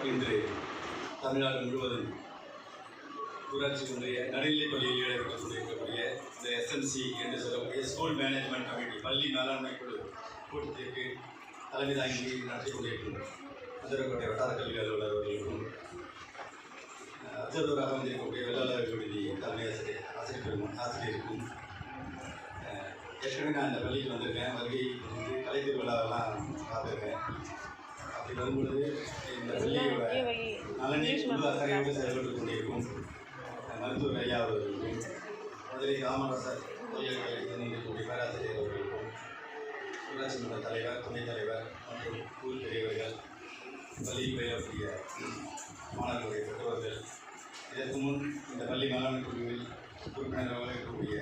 இன்று தமிழ்நாடு முழுவதும் ஊராட்சி ஒன்றிய நடுநிலைப் பள்ளியில் நடைபெற்றுக் கொண்டிருக்கக்கூடிய இந்த எஸ்எம்சி என்று சொல்லக்கூடிய ஸ்கூல் மேனேஜ்மெண்ட் கமிட்டி பள்ளி மேலாண்மை குழு கூட்டத்திற்கு தலைமை தாங்கி நடத்தி கொண்டிருக்கும் மதுரைக்கோட்டை வட்டார கல்வி அலுவலர் அவர்களுக்கும் அப்சர்வராக வந்திருக்கக்கூடிய வெள்ளாளர் விடுதி தலைமை ஆசிரியருக்கும் ஏற்கனவே நான் இந்த பள்ளிக்கு வந்திருக்கேன். வருகை வந்து கலை திருவிழாவெல்லாம் பார்த்துருக்கேன். அப்படி வரும்பொழுது இந்த பள்ளியோட நலனை முழு அக்கறையோடு செயல்பட்டு கொண்டிருக்கும் மருத்துவர் ஐயா அவர்களுக்கும் மதுரை காமராசர் தொழில்களை இருக்கக்கூடிய பேராசிரியர் அவர்களுக்கும் ஊராட்சி மன்ற தலைவர், துணைத் தலைவர் மற்றும் ஊர் பெரியவர்கள், பள்ளியில் பயிலக்கூடிய மாணவர்களுடைய பெற்றோர்கள், இதற்கு முன் இந்த பள்ளி மேலாண்மை குழுவில் உறுப்பினர்களாக இருக்கக்கூடிய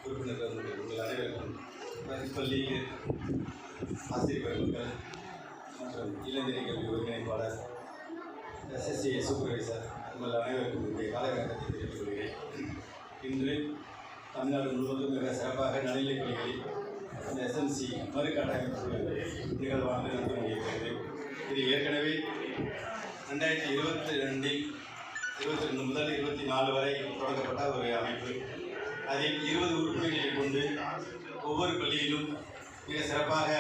உறுப்பினர்கள் உங்கள் அனைவருக்கும் பள்ளியில் ஆசிரியர் பெருமக்கள் மற்றும் இளைஞர் கல்வி ஒருங்கிணைப்பாளர், எஸ்எஸ்சி சூப்பர்வைசர் உங்கள் அனைவருக்கும் என்னுடைய காலை வணக்கத்தை தெரிவித்துக் கொள்கிறேன். இன்று தமிழ்நாடு முழுவதும் மிக சிறப்பாக நடுநிலைப் பள்ளிகளில் இந்த எஸ்எம்சி மறுகட்டமைப்பு நிகழ்வானது நடந்து கொண்டிருக்கிறது. இது ஏற்கனவே 2022 முதல் 24 வரை தொடங்கப்பட்ட ஒரு அமைப்பு. அதில் 20 உறுப்பினர்களை கொண்டு ஒவ்வொரு பள்ளியிலும் மிக சிறப்பாக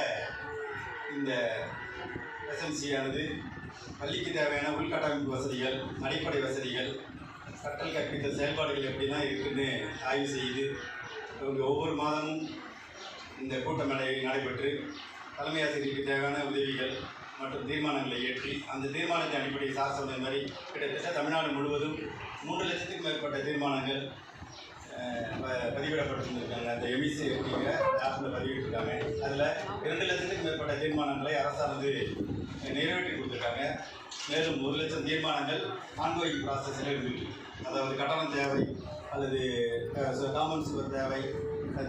இந்த எஸ்எம்சியானது பள்ளிக்கு தேவையான உள்கட்டமைப்பு வசதிகள், அடிப்படை வசதிகள், கற்றல் கற்பித்தல் செயல்பாடுகள் எப்படிலாம் இருக்குன்னு ஆய்வு செய்து ஒவ்வொரு மாதமும் இந்த கூட்டம் நடைபெற்று தலைமை ஆசிரியருக்கு தேவையான உதவிகள் மற்றும் தீர்மானங்களை ஏற்றி அந்த தீர்மானத்தை அடிப்படையை சார் சொன்ன மாதிரி கிட்டத்தட்ட தமிழ்நாடு முழுவதும் 3 லட்சத்துக்கும் மேற்பட்ட தீர்மானங்கள் பதிவிடப்பட்டிருந்திருக்காங்க. அந்த எமிசி அப்படிங்கிற ஆப்பில் பதிவிட்டிருக்காங்க. அதில் 2 லட்சத்துக்கும் மேற்பட்ட தீர்மானங்களை அரசானது நிறைவேற்றி கொடுத்துருக்காங்க. மேலும் 1 லட்சம் தீர்மானங்கள் ஆன்கோயிங் ப்ராசஸில் இருந்துட்டு, அதாவது கட்டணம் தேவை அல்லது காமன் சுவர் தேவை,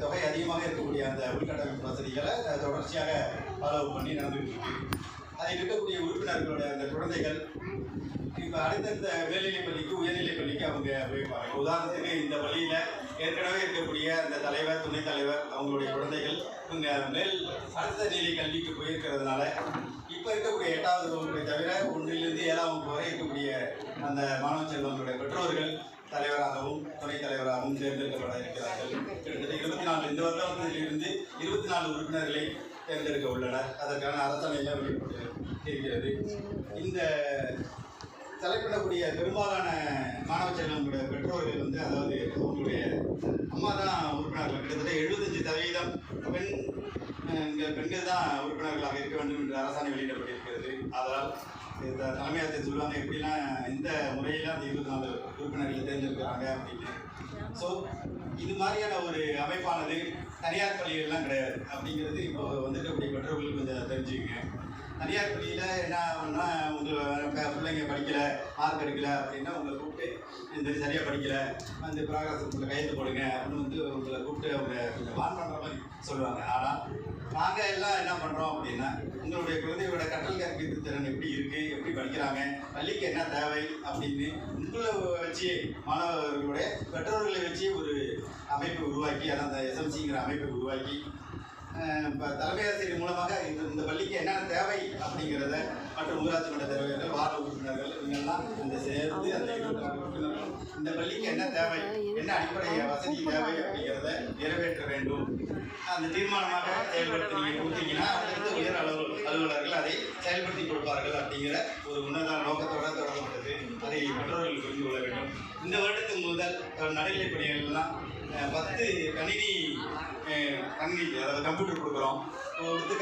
தொகை அதிகமாக இருக்கக்கூடிய அந்த உள்கட்டமைப்பு வசதிகளை தொடர்ச்சியாக ஃபாலோ பண்ணி நடந்துகிட்டு இருக்கு. அதில் இருக்கக்கூடிய உறுப்பினர்களுடைய அந்த குழந்தைகள் இப்போ அடுத்தடுத்த மேல்நிலைப் பள்ளிக்கு, உயர்நிலைப் பள்ளிக்கு அவங்க போய்ப்பாங்க. உதாரணத்துக்கு இந்த பள்ளியில் ஏற்கனவே இருக்கக்கூடிய அந்த தலைவர், துணைத் தலைவர் அவங்களுடைய குழந்தைகள் இவங்க மேல் அடுத்த நிலை கல்விக்கு போயிருக்கிறதுனால இப்போ இருக்கக்கூடிய 8வது வகுப்பை தவிர 1லிருந்து 7ஆம் வகுப்பு வரை இருக்கக்கூடிய அந்த மாணவ செல்வங்களுடைய பெற்றோர்கள் தலைவராகவும் துணைத் தலைவராகவும் தேர்ந்தெடுக்கப்பட இருக்கிறார்கள். கிட்டத்தட்ட 24 இந்த வருடத்திலிருந்து 24 உறுப்பினர்களை தேர்ந்தெடுக்க உள்ளனர். அதற்கான அரசாணையில் வெளியிட்டு இருக்கிறது. இந்த தலைப்பிடக்கூடிய பெரும்பாலான மாணவ செல்வங்களுடைய பெற்றோர்கள் வந்து, அதாவது அவங்களுடைய அம்மா தான் உறுப்பினர்கள். கிட்டத்தட்ட 75% பெண்கள் தான் உறுப்பினர்களாக இருக்க வேண்டும் என்று அரசாணை வெளியிடப்பட்டிருக்கிறது. அதனால் இந்த தலைமை ஆசிரியர் சொல்லுவாங்க எப்படிலாம் இந்த முறையில் அந்த 24 உறுப்பினர்களை தேர்ந்தெடுக்கிறாங்க அப்படின்னு. ஸோ இது மாதிரியான ஒரு அமைப்பானது தனியார் பள்ளிகள்லாம் கிடையாது அப்படிங்கிறது இப்போ வந்துருக்கக்கூடிய பெற்றோர்களுக்கு கொஞ்சம் தெரிஞ்சுக்கங்க. தனியார் பள்ளியில் என்ன ஆகுன்னா, உங்கள் பிள்ளைங்க படிக்கலை, மார்க் எடுக்கலை அப்படின்னா உங்களை கூப்பிட்டு இந்த சரியாக படிக்கலை, அந்த ப்ராக்ரஸ் உங்களை கையெழுத்து போடுங்க அப்படின்னு வந்து உங்களை கூப்பிட்டு அவங்க கொஞ்சம் வான் பண்ணுற மாதிரி சொல்லுவாங்க. ஆனால் நாங்கள் எல்லாம் என்ன பண்ணுறோம் அப்படின்னா, உங்களுடைய குழந்தையோட கற்றல் கற்பித்து திறன் எப்படி இருக்குது, எப்படி படிக்கிறாங்க, பள்ளிக்கு என்ன தேவை அப்படின்னு உங்களை வச்சு மாணவர்களுடைய பெற்றோர்களை வச்சு ஒரு அமைப்பை உருவாக்கி, அதான் அந்த எஸ்எம்சிங்கிற அமைப்பை உருவாக்கி இப்போ தலைமை ஆசிரியர் மூலமாக இந்த பள்ளிக்கு என்னென்ன தேவை அப்படிங்கிறத மற்றும் ஊராட்சி மன்ற தலைவர்கள், வார்டு உறுப்பினர்கள் இவங்கெல்லாம் அந்த சேர்ந்து அந்த உறுப்பினர்கள் இந்த பள்ளிக்கு என்ன தேவை, என்ன அடிப்படை வசதி தேவை அப்படிங்கிறத நிறைவேற்ற வேண்டும். அந்த தீர்மானமாக செயல்படுத்தி நீங்கள் கொடுத்தீங்கன்னா அடுத்த உயர் அலுவலர்கள் அதை செயல்படுத்தி கொடுப்பார்கள் அப்படிங்கிற ஒரு உன்னத நோக்கத்தோடு தொடங்கப்பட்டது. அதை பெற்றோர்கள் புரிந்து கொள்ள வேண்டும். இந்த வருடத்துக்கு முதல் நடுநிலைப் பள்ளிகள்லாம் 10 கணினி அதாவது கம்ப்யூட்டர் கொடுக்குறோம். கொடுத்து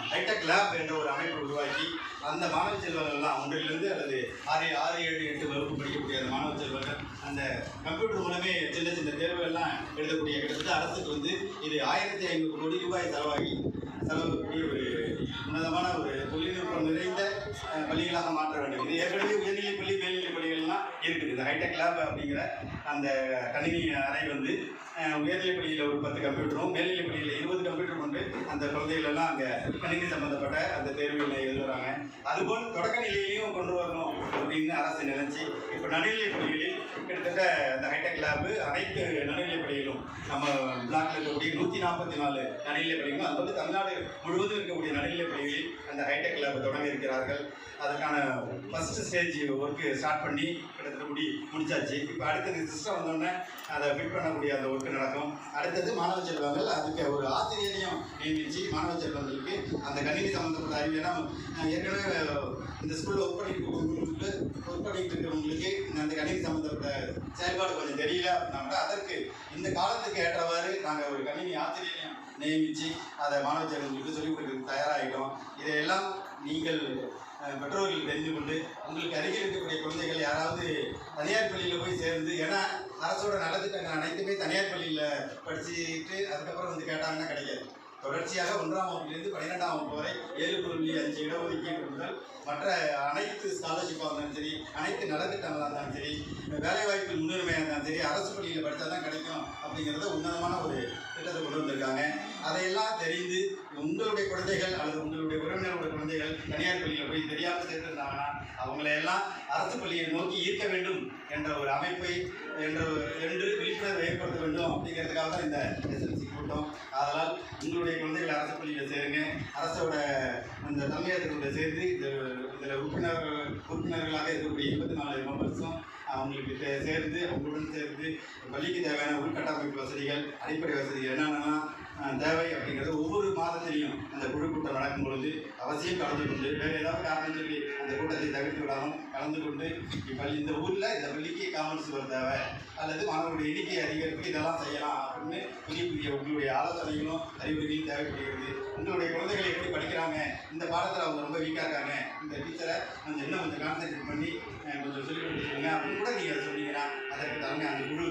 ஹைடெக் லேப் என்ற ஒரு அமைப்பை உருவாக்கி அந்த மாணவ செல்வங்கள்லாம் 1லிருந்து அல்லது 6, 7, 8 வகுப்பு படிக்கக்கூடிய அந்த மாணவ செல்வங்கள் அந்த கம்ப்யூட்டர் மூலமே சின்ன சின்ன தேர்வுகள்லாம் எழுதக்கூடிய, கிட்டத்தட்ட அரசுக்கு வந்து இது 1500 கோடி ரூபாய் செலவுக்கூடிய ஒரு உன்னதமான ஒரு தொழில்நுட்பம் நிறைந்த பள்ளிகளாக மாற்ற வேண்டும். இது ஏற்கனவே உயர்நிலைப் பள்ளி, மேல்நிலைப் பள்ளிகள்லாம் இருக்குது. இந்த ஹைடெக் லேப் அப்படிங்கிற அந்த கணினி அறை வந்து உயர்நிலைப் பள்ளியில் ஒரு 10 கம்ப்யூட்டரும், மேல்நிலைப் பள்ளியில் 20 கம்ப்யூட்டர் கொண்டு அந்த குழந்தைகளெல்லாம் அங்கே கணினி சம்மந்தப்பட்ட அந்த தேர்வுகளை எழுதுகிறாங்க. அதுபோல் தொடக்க நிலையிலையும் கொண்டு வரணும். அப்படின்னு அரசு நினைச்சு இப்போ நடுநிலைப் பள்ளிகளில் கிட்டத்தட்ட இந்த ஹைடெக் லேபு அனைத்து நடுநிலைப் பள்ளிகளும் நம்ம பிளாக்ல இருக்கக்கூடிய 144 நடுநிலைப் பள்ளிகளும் அது வந்து தமிழ்நாடு முழுவதும் இருக்கக்கூடிய நடுநிலைப் பள்ளிகளில் அந்த ஹைடெக் லேபை தொடங்க இருக்கிறார்கள். அதுக்கான ஃபர்ஸ்ட் ஸ்டேஜ் ஒர்க்கு ஸ்டார்ட் பண்ணி கிட்டத்தட்ட முடிச்சாச்சு. இப்போ அடுத்தது சிஸ்டம் வந்தோடனே அதை ஃபிட் பண்ணக்கூடிய அந்த ஒர்க்கு நடக்கும். அடுத்தது மாணவ செல்வங்கள் அதுக்கு ஒரு ஆசிரியரையும் நியமித்து மாணவ செல்வங்களுக்கு அந்த கணினி சம்மந்தப்பட்ட அறிவியனா ஏற்கனவே இந்த ஸ்கூலில் ஒர்க் பண்ணிட்டு இருக்கிறவங்களுக்கு அந்த கணினி சம்மந்தப்பட்ட செயல்பாடு கொஞ்சம் தெரியல அப்படின்னா கூட அதற்கு இந்த காலத்துக்கு ஏற்றவாறு நாங்கள் ஒரு கணினி ஆசிரியரையும் நியமித்து அதை மாணவ செல்வங்களுக்கு சொல்லிக் கொடுக்கறதுக்கு தயாராகிட்டோம். இதையெல்லாம் நீங்கள் பெற்றோர்கள் தெரிந்து கொண்டு உங்களுக்கு அருகில் இருக்கக்கூடிய குழந்தைகள் யாராவது தனியார் பள்ளியில் போய் சேர்ந்து, ஏன்னா அரசோட நலத்திட்டங்கள் அனைத்துமே தனியார் பள்ளியில் படிச்சுட்டு அதுக்கப்புறம் வந்து கேட்டாங்கன்னா கிடைக்காது. தொடர்ச்சியாக 1ஆம் வகுப்பிலிருந்து 12ஆம் வகுப்பு வரை 7.5 இடஒதுக்கீடு முதல் மற்ற அனைத்து ஸ்காலர்ஷிப்பாக இருந்தாலும் சரி, அனைத்து நலத்திட்டங்களாக இருந்தாலும் சரி, வேலைவாய்ப்பு முன்னுரிமையாக இருந்தாலும் சரி, அரசு பள்ளியில் படித்தா தான் கிடைக்கும் அப்படிங்கிறத உன்னதமான ஒரு திட்டத்தை கொண்டு வந்திருக்காங்க. அதையெல்லாம் தெரிந்து உங்களுடைய குழந்தைகள் அல்லது உங்களுடைய உறவினர்களுடைய குழந்தைகள் தனியார் பள்ளியில் போய் தெரியாமல் சேர்த்துருந்தாங்கன்னா அவங்களையெல்லாம் அரசு பள்ளியை நோக்கி ஈர்க்க வேண்டும் என்ற ஒரு அமைப்பை என்று விழிப்புணர்வு ஏற்படுத்த வேண்டும் அப்படிங்கிறதுக்காக தான் இந்த எஸ்எல்சி கூட்டம். அதனால் உங்களுடைய குழந்தைகள் அரசு பள்ளியில் சேருங்க. அரசோட அந்த தலைமையகத்தோட சேர்ந்து இதில் உறுப்பினர்களாக இருக்கக்கூடிய 24 மெம்பர்ஸும் அவங்களுக்கு சேர்ந்து அவங்களுடன் சேர்ந்து பள்ளிக்கு தேவையான உள்கட்டமைப்பு வசதிகள், அடிப்படை வசதிகள் என்னென்னா தேவை அப்படிங்கிறது ஒவ்வொரு மாதத்திலையும் அந்த குழு கூட்டம் நடக்கும் பொழுது அவசியம் கலந்து கொண்டு, வேறு ஏதாவது காரணம் சொல்லி அந்த கூட்டத்தை தவிர்த்து விடாமல் கலந்து கொண்டு இந்த ஊரில் இந்த பள்ளிக்கு காமன் சுவர் தேவை அல்லது மாணவர்களுடைய எண்ணிக்கை அதிகரிப்பு இதெல்லாம் செய்யலாம் அப்படின்னு புதிய உங்களுடைய ஆலோசனைகளும் அறிவுரைகளும் தேவைப்படுகிறது. உங்களுடைய குழந்தைகளை எப்படி படிக்கிறாங்க, இந்த பாடத்தில் அவங்க ரொம்ப வீக்காக இருக்காங்க, இந்த டீச்சரை கொஞ்சம் இன்னும் கொஞ்சம் கான்சன்ட்ரேட் பண்ணி கொஞ்சம் சொல்லிக் கொடுத்துருங்க அப்படின்னு கூட நீங்கள் சொன்னீங்கன்னா அதற்கு தலைமை அந்த குழு